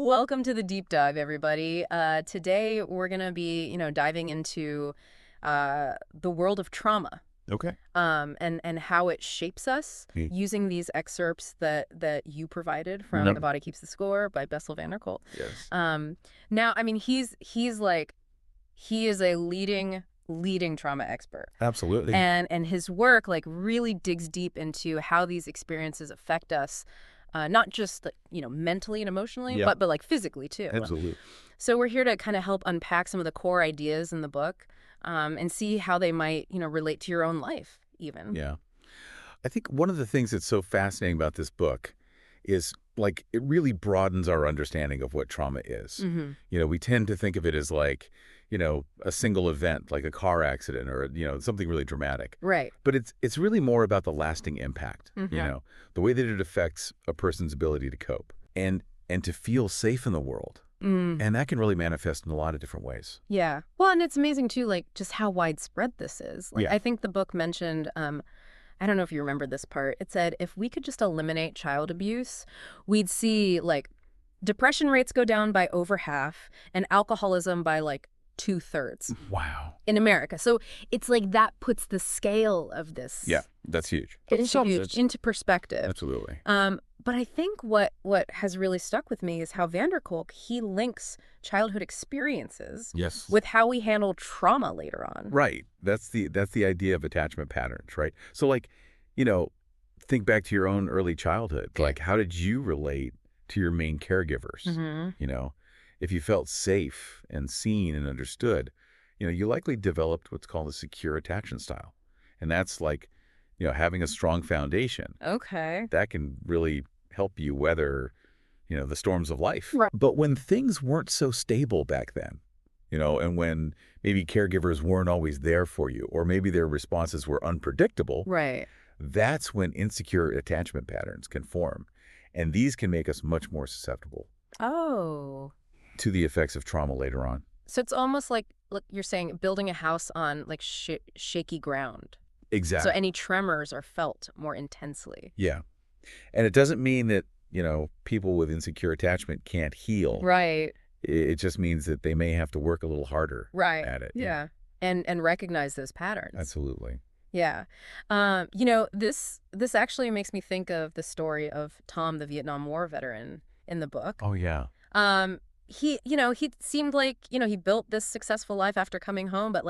Welcome to the deep dive, everybody. Today we're gonna be, diving into the world of trauma, Okay. and how it shapes us, Mm. using these excerpts that you provided from Yep. "The Body Keeps the Score" by Bessel van der Kolk. Yes. Now, I mean, he is a leading trauma expert, Absolutely. and his work really digs deep into how these experiences affect us. Not just mentally and emotionally, Yeah. but physically too. Absolutely. So we're here to kind of help unpack some of the core ideas in the book, and see how they might relate to your own life even. Yeah. I think one of the things that's so fascinating about this book is it really broadens our understanding of what trauma is. Mm-hmm. We tend to think of it as a single event, like a car accident or, something really dramatic. Right. But it's really more about the lasting impact, Mm-hmm. the way that it affects a person's ability to cope and to feel safe in the world. Mm. And that can really manifest in a lot of different ways. Yeah. Well, and it's amazing too, just how widespread this is. Yeah. I think the book mentioned, I don't know if you remember this part. It said if we could just eliminate child abuse, we'd see depression rates go down by over half and alcoholism by 2/3 Wow. in America. So it's that puts the scale of this Yeah, that's huge. into perspective. Absolutely. But I think what has really stuck with me is how van der Kolk, he links childhood experiences Yes. with how we handle trauma later on. Right. That's the idea of attachment patterns, right? So you know, think back to your own early childhood. How did you relate to your main caregivers? Mm-hmm. If you felt safe and seen and understood, you likely developed what's called a secure attachment style. And that's having a strong foundation. Okay. That can really help you weather, the storms of life. Right. But when things weren't so stable back then, and when maybe caregivers weren't always there for you, or maybe their responses were unpredictable, Right. that's when insecure attachment patterns can form. And these can make us much more susceptible Oh. to the effects of trauma later on. So it's almost like you're saying building a house on shaky ground. Exactly. So any tremors are felt more intensely. Yeah. And it doesn't mean that, people with insecure attachment can't heal. Right. It just means that they may have to work a little harder Right. at it. Yeah. And recognize those patterns. Absolutely. Yeah. This actually makes me think of the story of Tom, the Vietnam War veteran in the book. Oh, yeah. He seemed like, he built this successful life after coming home, but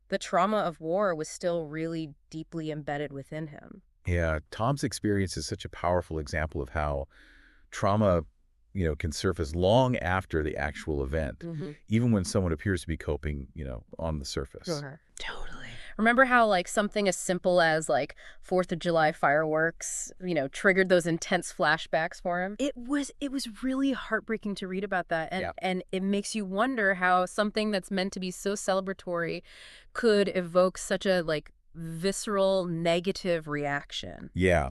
the trauma of war was still really deeply embedded within him. Yeah. Tom's experience is such a powerful example of how trauma, can surface long after the actual event, Mm-hmm. even when someone appears to be coping, on the surface. Sure. Totally. Remember how something as simple as 4th of July fireworks, triggered those intense flashbacks for him? It was really heartbreaking to read about that. And Yeah. and it makes you wonder how something that's meant to be so celebratory could evoke such a visceral negative reaction. Yeah.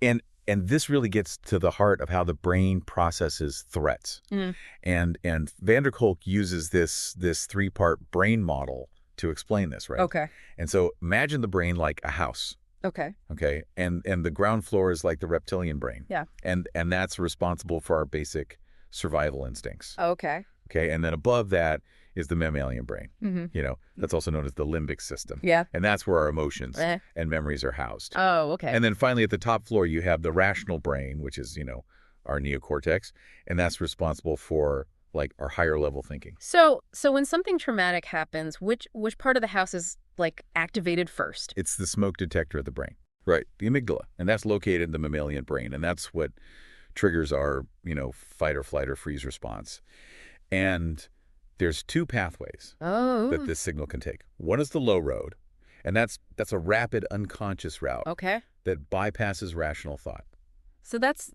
And this really gets to the heart of how the brain processes threats. Mm. And van der Kolk uses this three-part brain model to explain this, right? Okay. And so imagine the brain like a house, Okay. okay? And the ground floor is like the reptilian brain. Yeah. And that's responsible for our basic survival instincts. Okay. Okay? And then above that is the mammalian brain. Mm-hmm. That's also known as the limbic system. Yeah. And that's where our emotions Eh. and memories are housed. Oh, okay. And then finally at the top floor, you have the rational brain, which is, our neocortex. And that's responsible for our higher level thinking. So when something traumatic happens, which part of the house is activated first? It's the smoke detector of the brain, right? The amygdala. And that's located in the mammalian brain. And that's what triggers our, fight or flight or freeze response. And there's two pathways that this signal can take. One is the low road. And that's a rapid unconscious route Okay. that bypasses rational thought. So that's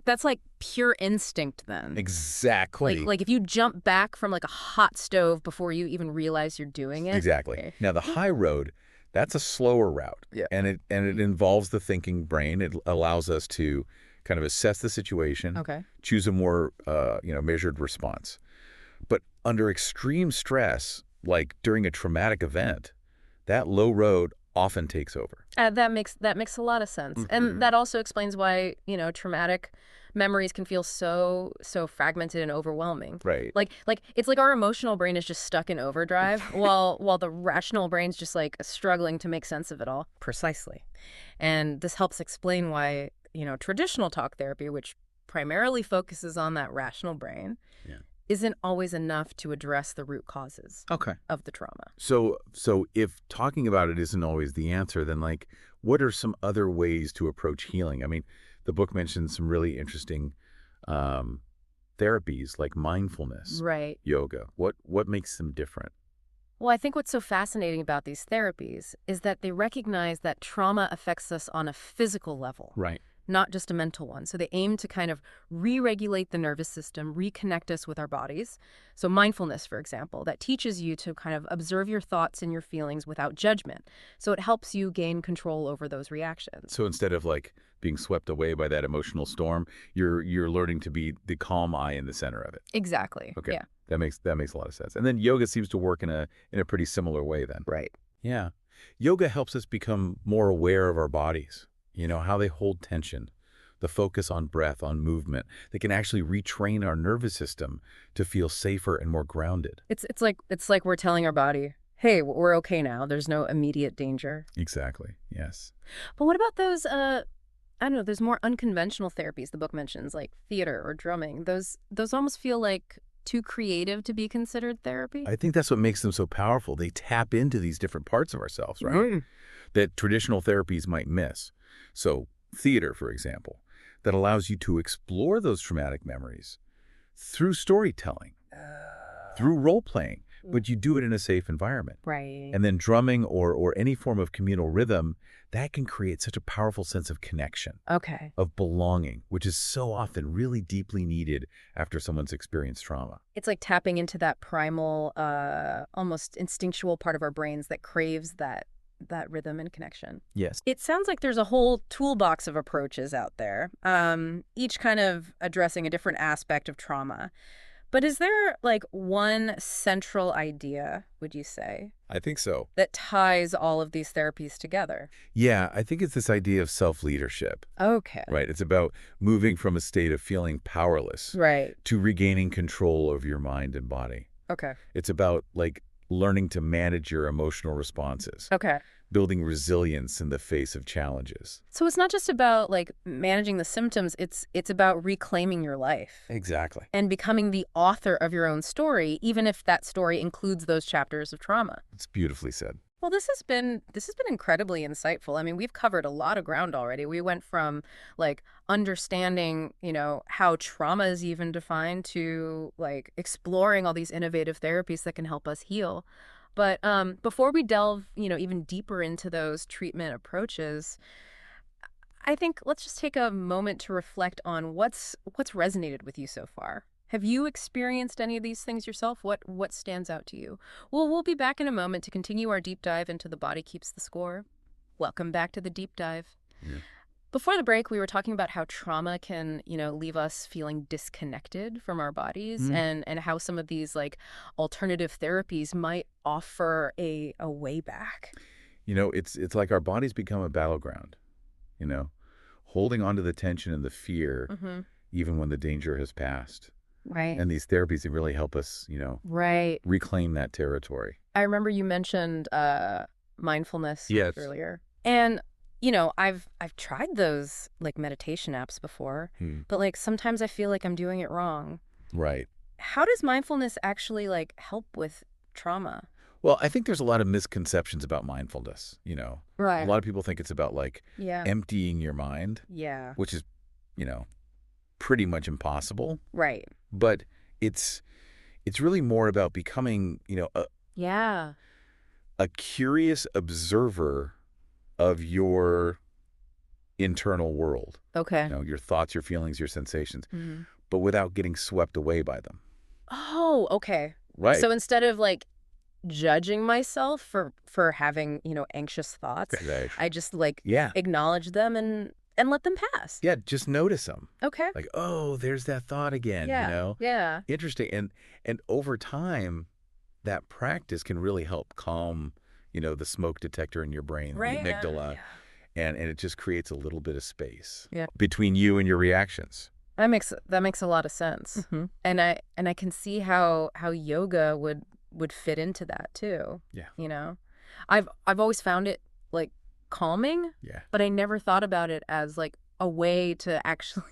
pure instinct then. Exactly. Like if you jump back from a hot stove before you even realize you're doing it. Exactly. Okay. Now the high road, that's a slower route. Yeah. And it involves the thinking brain. It allows us to kind of assess the situation, Okay. choose a more measured response. But under extreme stress, like during a traumatic event, that low road often takes over. That makes a lot of sense. Mm-hmm. And that also explains why, traumatic memories can feel so fragmented and overwhelming. Right. Like it's like our emotional brain is just stuck in overdrive while the rational brain's just like struggling to make sense of it all. Precisely. And this helps explain why, traditional talk therapy, which primarily focuses on that rational brain, Yeah. isn't always enough to address the root causes Okay. of the trauma. So if talking about it isn't always the answer, then like, what are some other ways to approach healing? I mean, the book mentions some really interesting um, therapies like mindfulness, Right. yoga. What makes them different? Well, I think what's so fascinating about these therapies is that they recognize that trauma affects us on a physical level, Right. not just a mental one. So they aim to kind of re-regulate the nervous system, reconnect us with our bodies. So mindfulness, for example, that teaches you to kind of observe your thoughts and your feelings without judgment. So it helps you gain control over those reactions. So instead of like being swept away by that emotional storm, you're learning to be the calm eye in the center of it. Exactly. Okay. Yeah. That makes a lot of sense. And then yoga seems to work in a pretty similar way then. Right. Yeah. Yoga helps us become more aware of our bodies, how they hold tension, the focus on breath, on movement. They can actually retrain our nervous system to feel safer and more grounded. It's like we're telling our body, "Hey, we're okay now. There's no immediate danger." Exactly. Yes. But what about those I don't know, there's more unconventional therapies the book mentions, like theater or drumming. Those almost feel like too creative to be considered therapy. I think that's what makes them so powerful. They tap into these different parts of ourselves, right? Mm. That traditional therapies might miss. So theater, for example, that allows you to explore those traumatic memories through storytelling, through role-playing, but you do it in a safe environment. Right. And then drumming or any form of communal rhythm, that can create such a powerful sense of connection, Okay. of belonging, which is so often really deeply needed after someone's experienced trauma. It's like tapping into that primal, almost instinctual part of our brains that craves that rhythm and connection. Yes. It sounds like there's a whole toolbox of approaches out there, each kind of addressing a different aspect of trauma. But is there like one central idea, would you say, I think so. that ties all of these therapies together? Yeah, I think it's this idea of self-leadership, Okay. right? It's about moving from a state of feeling powerless Right. to regaining control of your mind and body. Okay. It's about like learning to manage your emotional responses, Okay. building resilience in the face of challenges. So it's not just about like managing the symptoms, it's about reclaiming your life Exactly. and becoming the author of your own story, even if that story includes those chapters of trauma. It's beautifully said. Well, this has been incredibly insightful. I mean, we've covered a lot of ground already. We went from like understanding, how trauma is even defined to like exploring all these innovative therapies that can help us heal. But before we delve, even deeper into those treatment approaches, I think let's just take a moment to reflect on what's resonated with you so far. Have you experienced any of these things yourself? What stands out to you? Well, we'll be back in a moment to continue our deep dive into The Body Keeps the Score. Welcome back to the deep dive. Yeah. Before the break, we were talking about how trauma can, leave us feeling disconnected from our bodies, and how some of these like alternative therapies might offer a way back. It's like our bodies become a battleground, holding on to the tension and the fear, Mm-hmm. even when the danger has passed. Right. And these therapies, they really help us, Right. reclaim that territory. I remember you mentioned mindfulness Yes. earlier. And I've tried those like meditation apps before, but like sometimes I feel like I'm doing it wrong. Right. How does mindfulness actually like help with trauma? Well, I think there's a lot of misconceptions about mindfulness, Right. A lot of people think it's about like Yeah. emptying your mind, Yeah. which is, pretty much impossible. Right. But it's really more about becoming, Yeah. a curious observer of your internal world. Okay. Your thoughts, your feelings, your sensations, Hmm. but without getting swept away by them. Oh, okay. Right. So instead of like judging myself for having, anxious thoughts, Right. I just like Yeah. acknowledge them and let them pass. Yeah, just notice them. Okay. Like, oh, there's that thought again, Yeah. Yeah. Interesting. And over time, that practice can really help calm, the smoke detector in your brain, Right. the amygdala, Yeah. and it just creates a little bit of space Yeah. between you and your reactions, That makes a lot of sense. Hmm. And I can see how yoga would fit into that too. Yeah. You know? I've always found it like calming, Yeah. but I never thought about it as like a way to actually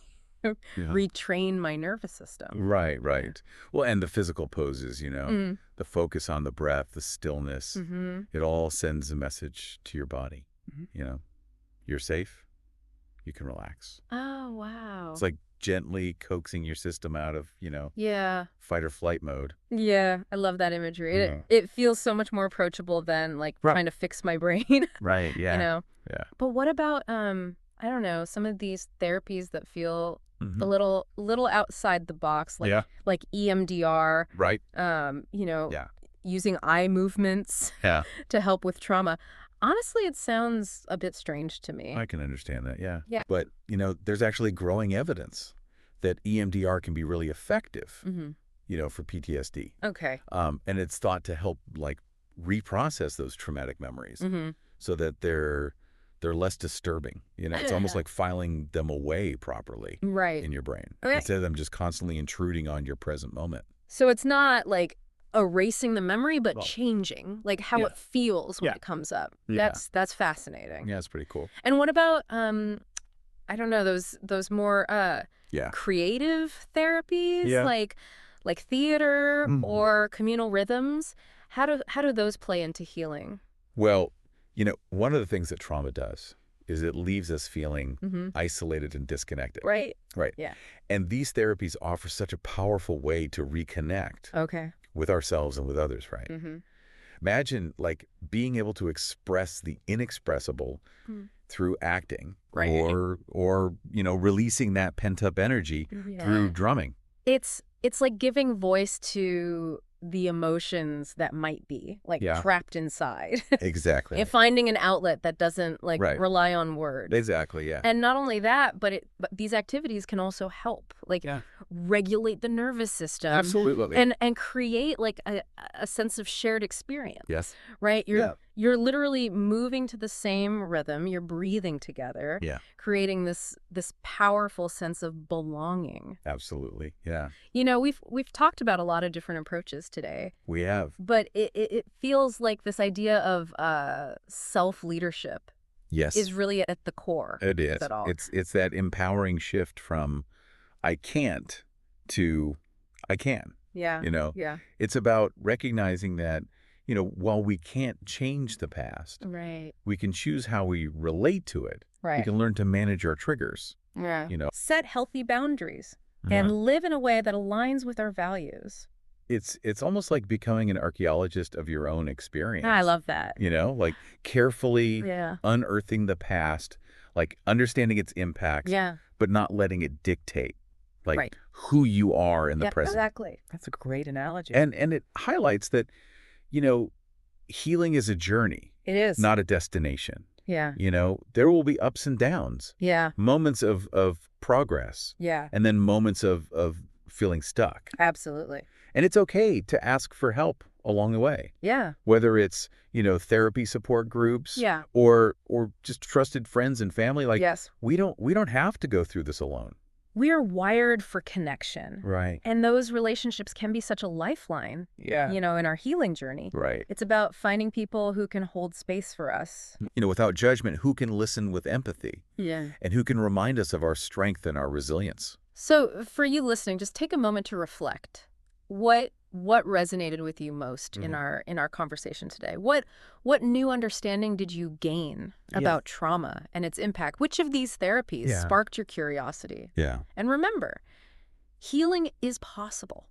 Yeah. retrain my nervous system. Right, right. Well, and the physical poses, Mm. the focus on the breath, the stillness, Mm-hmm. it all sends a message to your body. You know, you're safe, you can relax. Oh, wow. It's like gently coaxing your system out of, Yeah. fight or flight mode. Yeah, I love that imagery. It Yeah. it feels so much more approachable than like Right. trying to fix my brain, Right, you yeah. know. Yeah. But what about I don't know, some of these therapies that feel Hmm. a little outside the box, Yeah. like EMDR, Right. you know, Yeah. using eye movements Yeah. to help with trauma. Honestly, it sounds a bit strange to me. I can understand that, yeah. Yeah. But, there's actually growing evidence that EMDR can be really effective, Mm-hmm. for PTSD. Okay. And it's thought to help, like, reprocess those traumatic memories Mm-hmm. so that they're less disturbing. It's almost like filing them away properly Right. in your brain Okay. instead of them just constantly intruding on your present moment. So it's not like erasing the memory, but Well, changing like how yeah. it feels when Yeah. it comes up. Yeah. That's fascinating. Yeah, it's pretty cool. And what about I don't know, those more Yeah. creative therapies Yeah. like theater Mhm. or communal rhythms? How do those play into healing? Well, one of the things that trauma does is it leaves us feeling Mm-hmm. isolated and disconnected. Right. Right. Yeah. And these therapies offer such a powerful way to reconnect Okay. with ourselves and with others, right? Mm-hmm. Imagine like being able to express the inexpressible Mm. through acting Right. or releasing that pent-up energy through drumming. It's like giving voice to the emotions that might be like Yeah. trapped inside. Exactly. And finding an outlet that doesn't like Right. rely on words. Exactly, yeah. And not only that, but these activities can also help like Yeah. regulate the nervous system. Absolutely. And create like a sense of shared experience. Yes. Right? Yeah. You're literally moving to the same rhythm, you're breathing together, Yeah. creating this powerful sense of belonging. Absolutely. Yeah. We've talked about a lot of different approaches today, We have. but it feels like this idea of self-leadership Yes. is really at the core It is. of it all. It's that empowering shift from I can't to I can. Yeah. You know, Yeah. it's about recognizing that, while we can't change the past, Right. we can choose how we relate to it. We Right. can learn to manage our triggers. Yeah. You know. Set healthy boundaries Yeah. and live in a way that aligns with our values. It's almost like becoming an archaeologist of your own experience. I love that. Like carefully Yeah. unearthing the past, like understanding its impacts, Yeah. but not letting it dictate like Right. who you are in the Yeah, present. exactly. That's a great analogy. And it highlights that, healing is a journey, It is. not a destination. Yeah. There will be ups and downs, Yeah. moments of progress, Yeah. and then moments of feeling stuck. Absolutely. And it's okay to ask for help along the way, Yeah. whether it's, therapy support groups Yeah. or just trusted friends and family. Like Yes. we don't have to go through this alone. We are wired for connection. Right. And those relationships can be such a lifeline, Yeah. in our healing journey. Right. It's about finding people who can hold space for us. Without judgment, who can listen with empathy Yeah. and who can remind us of our strength and our resilience. So for you listening, just take a moment to reflect. What resonated with you most in our conversation today? What new understanding did you gain about trauma and its impact? Which of these therapies sparked your curiosity? Yeah. And remember, healing is possible.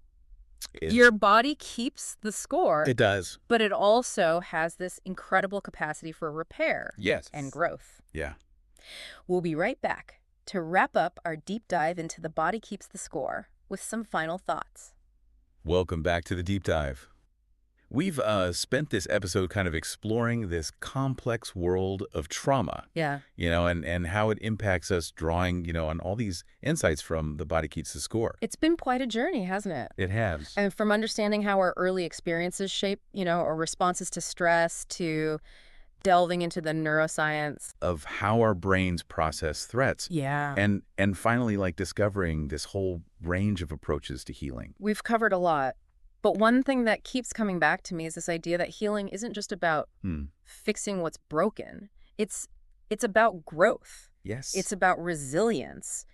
It's- Your body keeps the score, It does. but it also has this incredible capacity for repair Yes. and growth. Yeah. We'll be right back to wrap up our deep dive into The Body Keeps the Score with some final thoughts. Welcome back to the deep dive. We've spent this episode kind of exploring this complex world of trauma, Yeah. and how it impacts us, drawing, on all these insights from The Body Keeps the Score. It's been quite a journey, hasn't it? It has. And from understanding how our early experiences shape, our responses to stress to delving into the neuroscience. of how our brains process threats, Yeah. and finally, like, discovering this whole range of approaches to healing. We've covered a lot. But one thing that keeps coming back to me is this idea that healing isn't just about Hmm. fixing what's broken. It's about growth. Yes. It's about resilience.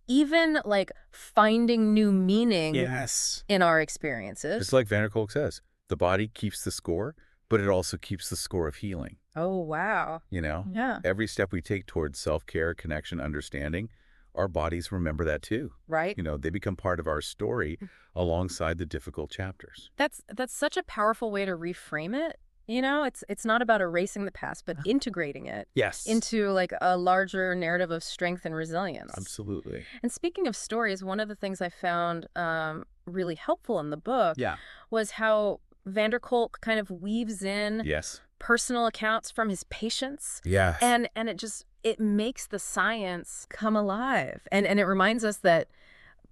Even like finding new meaning Yes. in our Just experiences. like Kolk says, the body keeps the score, but it also keeps the score of healing. Oh, wow. You know, Yeah. every step we take towards self-care, connection, understanding, our bodies remember that too. Right? You know, they become part of our story alongside the difficult chapters. That's such a powerful way to reframe it. It's not about erasing the past, but integrating it Yes. into like a larger narrative of strength and resilience. Absolutely. And speaking of stories, one of the things I found really helpful in the book Yeah. was how Kolk kind of weaves in Yes. personal accounts from his patients, Yes. and it makes the science come alive, and it reminds us that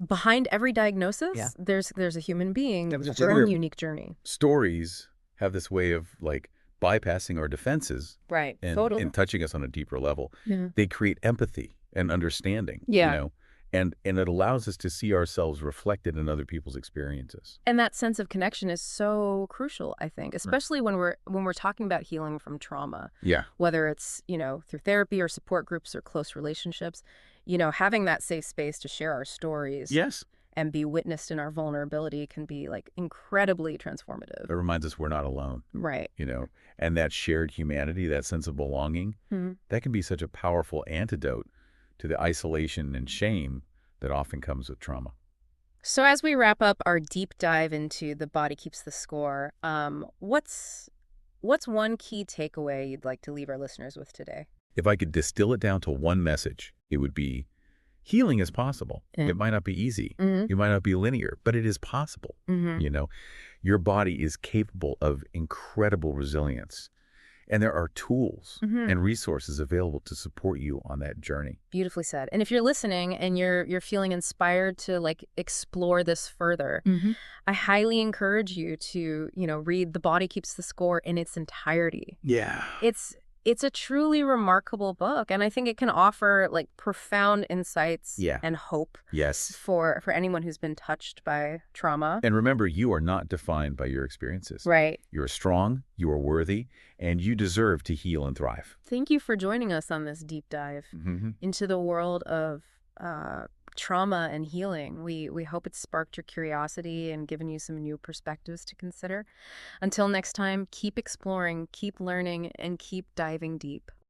behind every diagnosis, Yeah. there's a human being That was with just their like own unique journey. Stories have this way of, like, bypassing our defenses Right. and, Totally. and touching us on a deeper level. Yeah. They create empathy and understanding, Yeah. and it allows us to see ourselves reflected in other people's experiences. And that sense of connection is so crucial, I think, Right. especially when we're talking about healing from trauma, Yeah. whether it's, through therapy or support groups or close relationships, having that safe space to share our stories Yes. and be witnessed in our vulnerability can be like incredibly It transformative. reminds us we're not alone, Right. and that shared humanity, that sense of belonging, Hmm. that can be such a powerful antidote to the isolation and shame that often comes with trauma. So as we wrap up our deep dive into The Body Keeps the Score, what's one key takeaway you'd like to leave our listeners with today? If I could distill it down to one message, it would be healing is possible. Yeah. It might not be easy. Mm-hmm. It might not be linear, but it is possible. Mm-hmm. You know, your body is capable of incredible resilience, and there are tools Mm-hmm. and resources available to support you on that journey. Beautifully said. And if you're listening and you're feeling inspired to like explore this further, Mm-hmm. I highly encourage you to, read The Body Keeps the Score in its entirety. Yeah. It's a truly remarkable book, and I think it can offer like profound insights Yeah. and hope Yes. for anyone who's been touched by trauma. And remember, you are not defined by your experiences. Right. You are strong, you are worthy, and you deserve to heal and thrive. Thank you for joining us on this deep dive Mm-hmm. into the world of trauma and healing. We hope it's sparked your curiosity and given you some new perspectives to consider. Until next time, keep exploring, keep learning, and keep diving deep.